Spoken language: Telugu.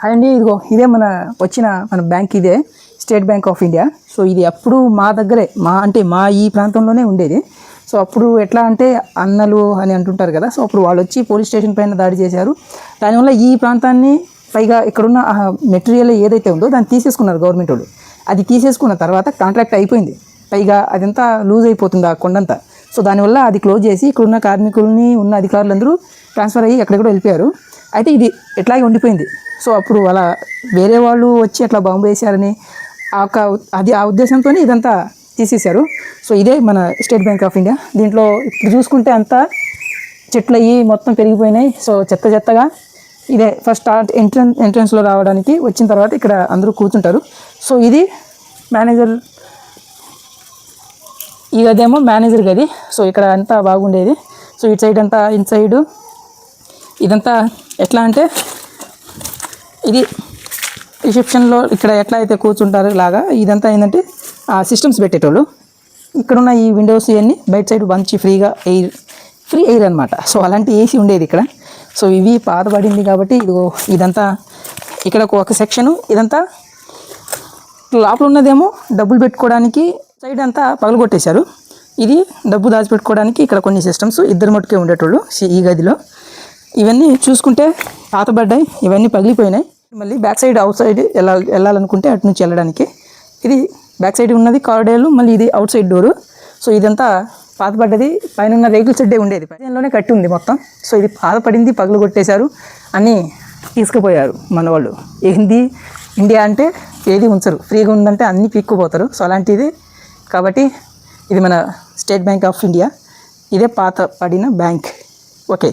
అండి ఇదిగో ఇదే మన బ్యాంక్ ఇదే state bank of India. So ఇది అప్పుడు మా దగ్గరే మా ఈ ప్రాంతంలోనే ఉండేది. సో అప్పుడు ఎట్లా అంటే అన్నలు అని అంటుంటారు కదా, సో అప్పుడు వాళ్ళు వచ్చి పోలీస్ స్టేషన్ పైన దాడి చేశారు. దానివల్ల ఈ ప్రాంతాన్ని పైగా ఇక్కడున్న మెటీరియల్ ఏదైతే ఉందో దాన్ని తీసేసుకున్నారు గవర్నమెంట్ వాళ్ళు. అది తీసేసుకున్న తర్వాత కాంట్రాక్ట్ అయిపోయింది, పైగా అదంతా లూజ్ అయిపోతుంది ఆ కొండంతా. సో దానివల్ల అది క్లోజ్ చేసి ఇక్కడున్న కార్మికుల్ని ఉన్న అధికారులందరూ ట్రాన్స్ఫర్ అయ్యి ఎక్కడెక్కడో వెళ్ళిపోయారు. అయితే ఇది ఎట్లాగే ఉండిపోయింది. సో అప్పుడు అలా వేరే వాళ్ళు వచ్చి అట్లా బాంబు వేశారని ఆ ఉద్దేశంతోనే ఇదంతా తీసేశారు. సో ఇదే మన స్టేట్ బ్యాంక్ ఆఫ్ ఇండియా. దీంట్లో ఇప్పుడు చూసుకుంటే అంతా చెట్లు అయ్యి మొత్తం పెరిగిపోయినాయి. సో చెత్తగా ఇదే ఫస్ట్ ఎంట్రన్స్లో రావడానికి వచ్చిన తర్వాత ఇక్కడ అందరూ కూర్చుంటారు. సో ఇది మేనేజర్, ఈ గదేమో మేనేజర్ గది. సో ఇక్కడ అంతా బాగుండేది. సో ఇటు సైడ్ అంతా ఇన్సైడ్ ఇదంతా ఎట్లా అంటే ఇది రిసెప్షన్లో ఇక్కడ ఎట్లా అయితే కూర్చుంటారు లాగా ఇదంతా ఏంటంటే ఆ సిస్టమ్స్ పెట్టేటోళ్ళు. ఇక్కడున్న ఈ విండోస్ ఇవన్నీ బయట సైడ్ మంచి ఫ్రీ ఎయిర్ అనమాట. సో అలాంటి ఏసీ ఉండేది ఇక్కడ. సో ఇవి పాతబడింది కాబట్టి ఇదంతా ఇక్కడ ఒక సెక్షను, ఇదంతా లోపల ఉన్నదేమో డబ్బులు పెట్టుకోవడానికి సైడ్ అంతా పగలగొట్టేశారు. ఇది డబ్బు దాచిపెట్టుకోవడానికి ఇక్కడ కొన్ని సిస్టమ్స్ ఇద్దరు మట్టుకే ఉండేటోళ్ళు ఈ గదిలో. ఇవన్నీ చూసుకుంటే పాతబడ్డాయి, ఇవన్నీ పగిలిపోయినాయి. మళ్ళీ బ్యాక్ సైడ్ అవుట్ సైడ్ వెళ్ళాలనుకుంటే అటు నుంచి వెళ్ళడానికి ఇది బ్యాక్ సైడ్ ఉన్నది కారిడార్లు, మళ్ళీ ఇది అవుట్ సైడ్ డోరు. సో ఇదంతా పాతపడ్డది, పైన ఉన్న రేకుల షెడ్డే ఉండేది, పైనలోనే కట్టి ఉంది మొత్తం. సో ఇది పాతపడింది, పగలు కొట్టేశారు, అన్నీ తీసుకుపోయారు మన వాళ్ళు. ఇండియా అంటే ఏది ఉంచరు, ఫ్రీగా ఉందంటే అన్నీ పీక్కుపోతారు. సో అలాంటిది కాబట్టి ఇది మన స్టేట్ బ్యాంక్ ఆఫ్ ఇండియా. ఇదే పాత పడిన బ్యాంక్. ఓకే.